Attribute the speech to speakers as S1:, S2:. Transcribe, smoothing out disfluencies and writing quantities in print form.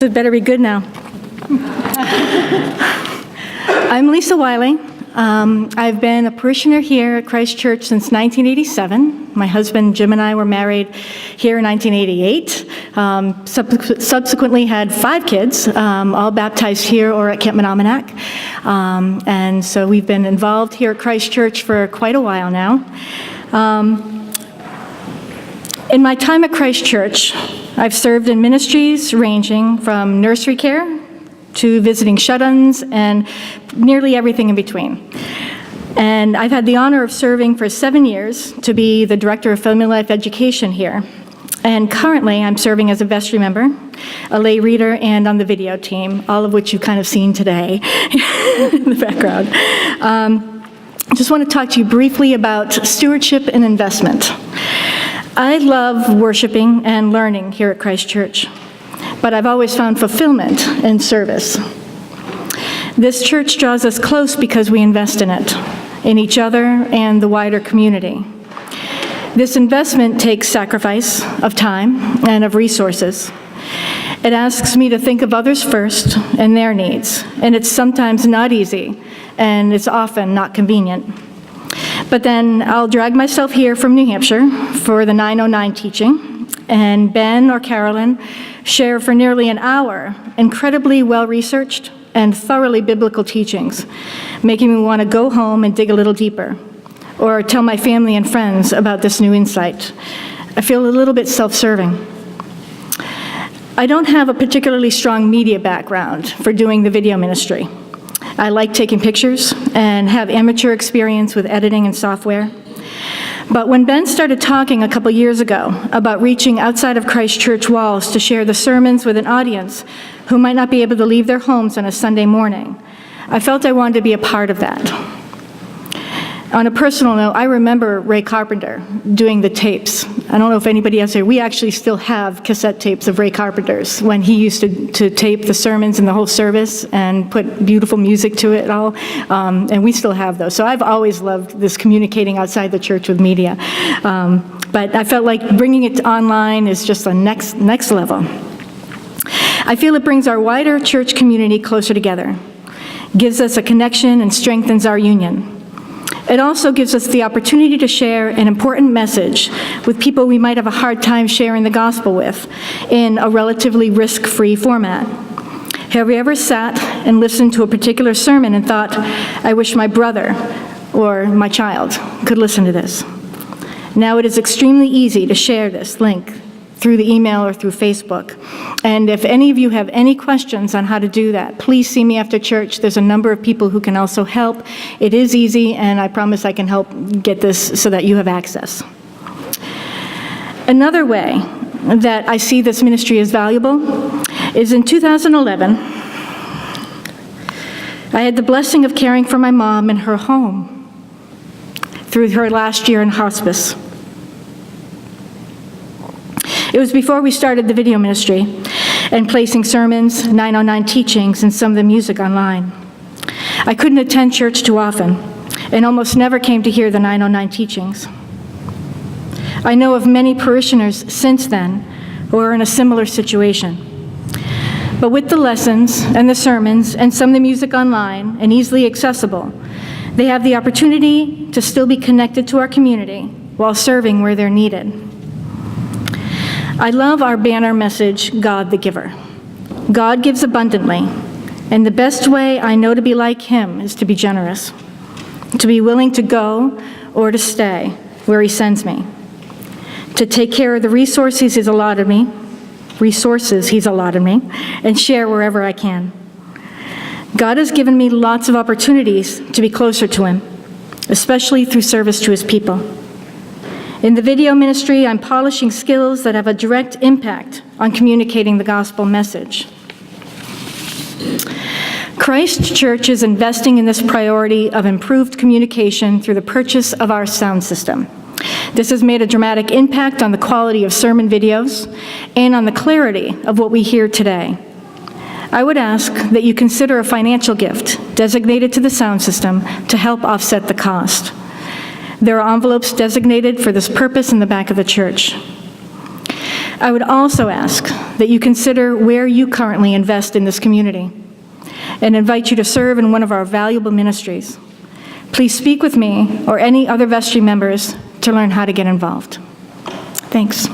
S1: It better be good now. I'm Lisa Wiley. I've been a parishioner here at Christ Church since 1987. My husband Jim and I were married here in 1988. Subsequently had 5 kids, all baptized here or at Camp Menominee. And so we've been involved here at Christ Church for quite a while now. In my time at Christ Church, I've served in ministries ranging from nursery care to visiting shut-ins and nearly everything in between. And I've had the honor of serving for 7 years to be the Director of Family Life Education here. And currently, I'm serving as a Vestry member, a lay reader, and on the video team, all of which you've kind of seen today in the background. I just want to talk to you briefly about stewardship and investment. I love worshiping and learning here at Christ Church, but I've always found fulfillment in service. This church draws us close because we invest in it, in each other and the wider community. This investment takes sacrifice of time and of resources. It asks me to think of others first and their needs, and it's sometimes not easy, and it's often not convenient. But then I'll drag myself here from New Hampshire for the 909 teaching, and Ben or Carolyn share for nearly an hour incredibly well-researched and thoroughly biblical teachings, making me want to go home and dig a little deeper, or tell my family and friends about this new insight. I feel a little bit self-serving. I don't have a particularly strong media background for doing the video ministry. I like taking pictures and have amateur experience with editing and software. But when Ben started talking a couple years ago about reaching outside of Christ Church walls to share the sermons with an audience who might not be able to leave their homes on a Sunday morning, I felt I wanted to be a part of that. On a personal note, I remember Ray Carpenter doing the tapes. I don't know if anybody else here, we actually still have cassette tapes of Ray Carpenter's when he used to tape the sermons and the whole service and put beautiful music to it all, and we still have those. So I've always loved this communicating outside the church with media. But I felt like bringing it online is just the next level. I feel it brings our wider church community closer together, gives us a connection and strengthens our union. It also gives us the opportunity to share an important message with people we might have a hard time sharing the gospel with in a relatively risk-free format. Have you ever sat and listened to a particular sermon and thought, I wish my brother or my child could listen to this? Now it is extremely easy to share this link through the email or through Facebook. And if any of you have any questions on how to do that, please see me after church. There's a number of people who can also help. It is easy, and I promise I can help get this so that you have access. Another way that I see this ministry as valuable is in 2011, I had the blessing of caring for my mom in her home through her last year in hospice. It was before we started the video ministry and placing sermons, 909 teachings, and some of the music online. I couldn't attend church too often and almost never came to hear the 909 teachings. I know of many parishioners since then who are in a similar situation. But with the lessons and the sermons and some of the music online and easily accessible, they have the opportunity to still be connected to our community while serving where they're needed. I love our banner message, God the Giver. God gives abundantly, and the best way I know to be like Him is to be generous, to be willing to go or to stay where He sends me, to take care of the resources He's allotted me, and share wherever I can. God has given me lots of opportunities to be closer to Him, especially through service to His people. In the video ministry, I'm polishing skills that have a direct impact on communicating the gospel message. Christ Church is investing in this priority of improved communication through the purchase of our sound system. This has made a dramatic impact on the quality of sermon videos and on the clarity of what we hear today. I would ask that you consider a financial gift designated to the sound system to help offset the cost. There are envelopes designated for this purpose in the back of the church. I would also ask that you consider where you currently invest in this community and invite you to serve in one of our valuable ministries. Please speak with me or any other Vestry members to learn how to get involved. Thanks.